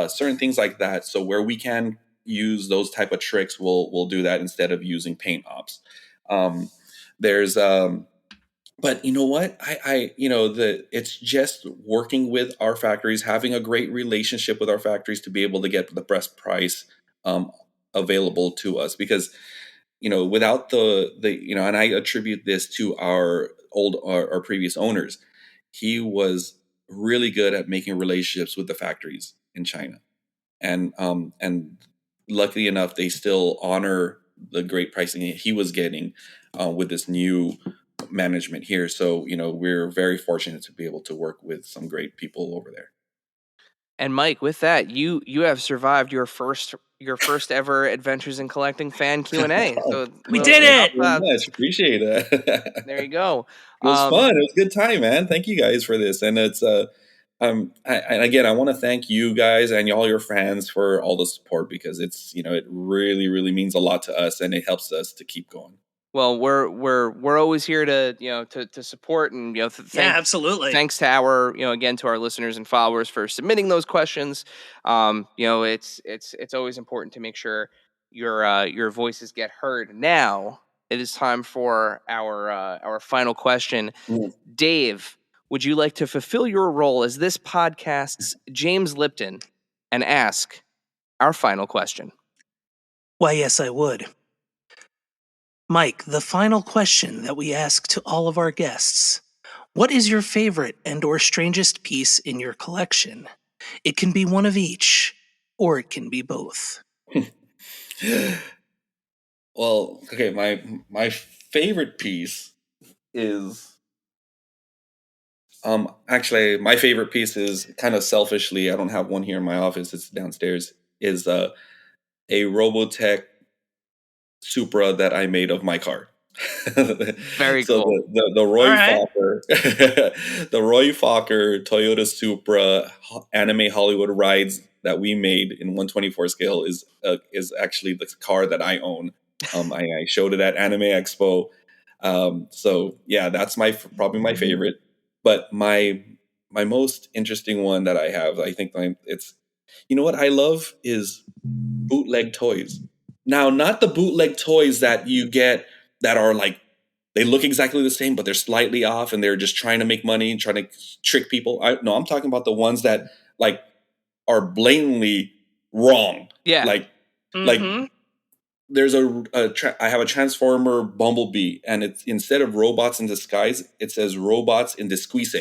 Certain things like that. So where we can use those type of tricks, we'll do that instead of using paint ops. There's but you know what? It's just working with our factories, having a great relationship with our factories to be able to get the best price available to us. Because without and I attribute this to our previous owners. He was really good at making relationships with the factories in China, and luckily enough, they still honor the great pricing he was getting with this new management here. So we're very fortunate to be able to work with some great people over there. And Mike, with that, you have survived your first ever Adventures in Collecting fan Q&A. So We did it! Very much. Appreciate it. There you go. It was fun. It was a good time, man. Thank you guys for this. And it's And again, I want to thank you guys and all your fans for all the support, because it's, it really, really means a lot to us, and it helps us to keep going. Well, we're always here to to support, and Yeah, absolutely. thanks to our again to our listeners and followers for submitting those questions. It's always important to make sure your voices get heard. Now it is time for our final question. Mm. Dave, would you like to fulfill your role as this podcast's James Lipton and ask our final question? Why, yes, I would. Mike, the final question that we ask to all of our guests. What is your favorite and or strangest piece in your collection? It can be one of each, or it can be both. Well, okay, my favorite piece is actually, my favorite piece is kind of selfishly, I don't have one here in my office, it's downstairs, is a Robotech Supra that I made of my car. Very So cool. the Roy All right. Fokker, the Roy Fokker Toyota Supra anime Hollywood rides that we made in 124 scale is actually the car that I own. I showed it at Anime Expo. So yeah, that's probably my favorite. But my most interesting one that I have, I think it's, what I love is bootleg toys. Now, not the bootleg toys that you get that are like, they look exactly the same, but they're slightly off and they're just trying to make money and trying to trick people. No, I'm talking about the ones that like are blatantly wrong. Yeah. Like Mm-hmm. there's I have a Transformer Bumblebee, and it's, instead of robots in disguise, it says robots in disguise.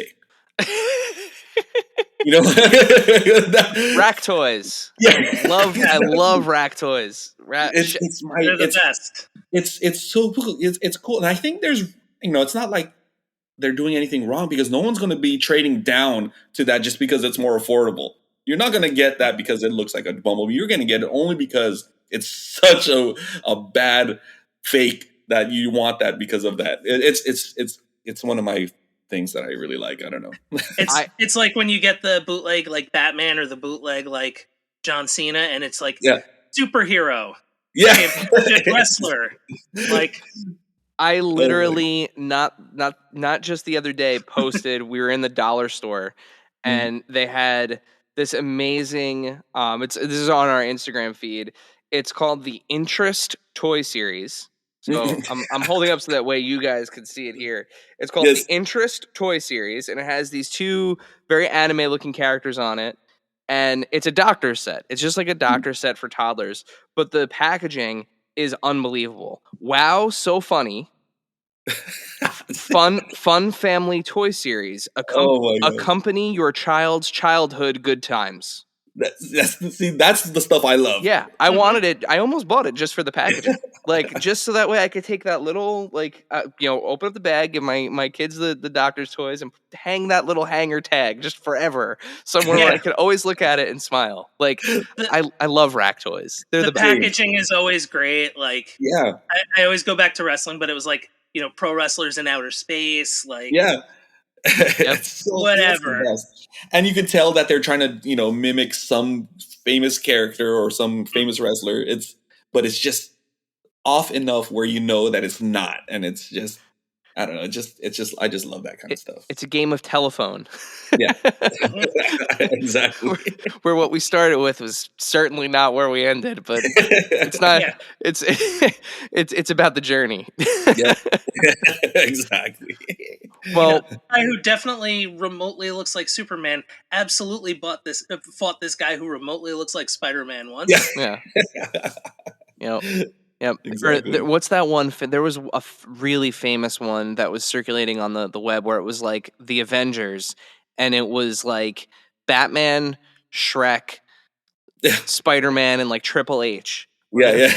Rack toys. Yeah. I love rack toys. They're the best. It's so cool. It's cool, and I think there's, it's not like they're doing anything wrong, because no one's going to be trading down to that just because it's more affordable. You're not going to get that because it looks like a Bumblebee. You're going to get it only because it's such a bad fake that you want that because of that. It's one of my things that I really like. I don't know. It's like when you get the bootleg like Batman, or the bootleg like John Cena, and it's like Yeah. superhero, Yeah. championship wrestler. Like, I literally not just the other day posted, we were in the dollar store and they had this amazing this is on our Instagram feed. It's called the Interest Toy Series. So I'm holding up so that way you guys can see it here. It's called Yes. the Interest Toy Series, and it has these two very anime looking characters on it. And it's a doctor set. It's just like a doctor set for toddlers, but the packaging is unbelievable. Wow, so funny. Fun family toy series. Oh my God. Accompany your child's childhood good times. That's the stuff I love. Yeah, I wanted it. I almost bought it just for the packaging. Like, just so that way I could take that little, like, open up the bag, give my kids the doctor's toys, and hang that little hanger tag just forever somewhere where I could always look at it and smile. Like, I love rack toys. They're the best. packaging is always great. Like, Yeah. I always go back to wrestling, but it was like, pro wrestlers in outer space. Like, Yeah. It's whatever. it's the best. And you can tell that they're trying to mimic some famous character or some famous wrestler. But it's just off enough where you know that it's not, and it's just, I don't know, I just love that kind of stuff. It's a game of telephone. Yeah. Exactly. Where what we started with was certainly not where we ended, but it's not. Yeah. It's about the journey. Yeah. Exactly. Well, a guy who definitely remotely looks like Superman absolutely fought this guy who remotely looks like Spider-Man once. Yeah. Yeah. Yep. Exactly. What's that one? There was a really famous one that was circulating on the web where it was like the Avengers, and it was like Batman, Shrek, Spider-Man, and like Triple H. Yeah.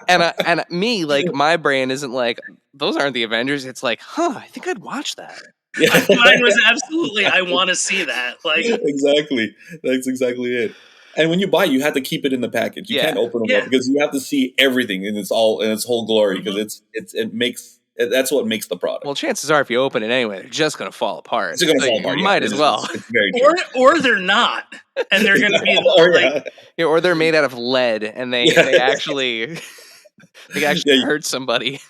And me, like, my brain isn't like, those aren't the Avengers. It's like, I think I'd watch that. Mine was absolutely, I want to see that. Like, exactly. That's exactly it. And when you buy, you have to keep it in the package. You can't open them up because you have to see everything in its whole glory, because it makes That's what makes the product. Well, chances are if you open it anyway, they're just going to fall apart. It's going to So fall you apart. might as well. It's very true. Or they're not, and they're going to be like, Yeah, or they're made out of lead, and they actually hurt somebody.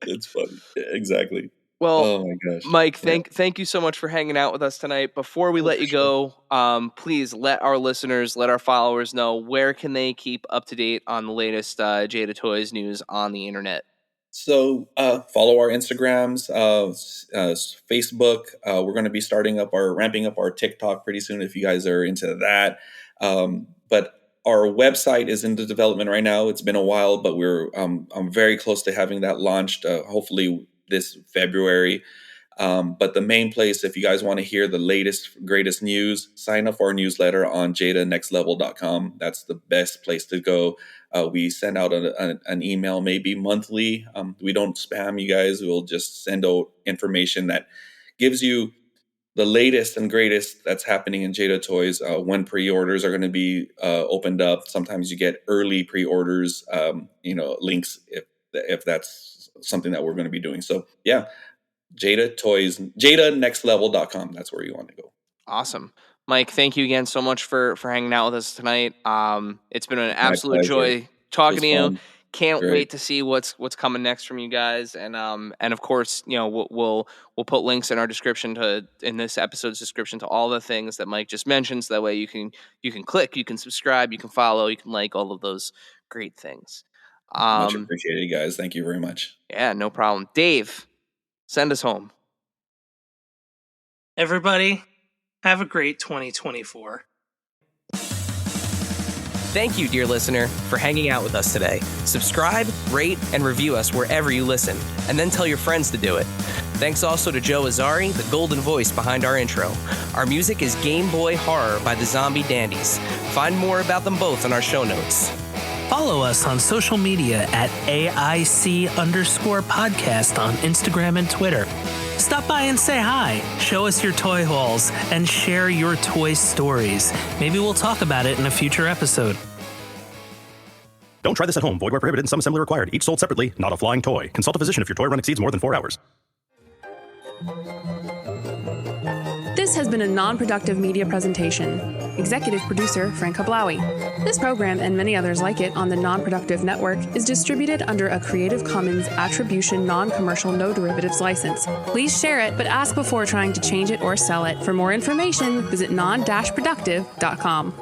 It's funny. Exactly. Well, oh my gosh, Mike, thank you so much for hanging out with us tonight. Before we let you go, please let our listeners, let our followers know where can they keep up to date on the latest Jada Toys news on the internet. So follow our Instagrams, Facebook. We're going to be ramping up our TikTok pretty soon if you guys are into that. But our website is into development right now. It's been a while, but I'm very close to having that launched. Hopefully this February. But the main place, if you guys want to hear the latest, greatest news, sign up for our newsletter on jadanextlevel.com. That's the best place to go. We send out an email maybe monthly. We don't spam you guys. We'll just send out information that gives you the latest and greatest that's happening in Jada Toys, when pre-orders are going to be opened up. Sometimes you get early pre-orders, links if that's something that we're going to be doing. So yeah, Jada Toys, jadanextlevel.com. That's where you want to go. Awesome. Mike, thank you again so much for hanging out with us tonight. It's been an absolute joy talking to you. Fun. Can't wait to see what's coming next from you guys. And of course, we'll put links in our description in this episode's description to all the things that Mike just mentioned. So that way you can click, you can subscribe, you can follow, you can like all of those great things. Much appreciated, guys. Thank you very much. Yeah, no problem. Dave, send us home. everybody, have a great 2024. Thank you, dear listener, for hanging out with us today. Subscribe, rate, and review us wherever you listen, and then tell your friends to do it. Thanks also to Joe Azzari, the golden voice behind our intro. Our music is Game Boy Horror by the Zombie Dandies. Find more about them both in our show notes. Follow us on social media at AIC_podcast on Instagram and Twitter. Stop by and say hi, show us your toy hauls, and share your toy stories. Maybe we'll talk about it in a future episode. Don't try this at home. Void where prohibited and some assembly required. Each sold separately, not a flying toy. Consult a physician if your toy run exceeds more than 4 hours. This has been a non-productive media presentation. Executive producer Frank Hablawi. This program and many others like it on the Non-Productive Network is distributed under a Creative Commons Attribution Non-Commercial No Derivatives license. Please share it, but ask before trying to change it or sell it. For more information, visit non-productive.com.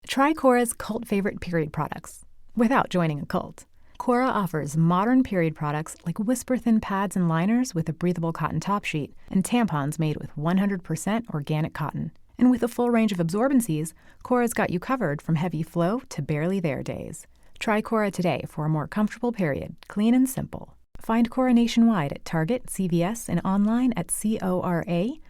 Try Cora's cult favorite period products without joining a cult. Cora offers modern period products like whisper-thin pads and liners with a breathable cotton top sheet and tampons made with 100% organic cotton. And with a full range of absorbencies, Cora's got you covered from heavy flow to barely there days. Try Cora today for a more comfortable period, clean and simple. Find Cora nationwide at Target, CVS, and online at cora.life.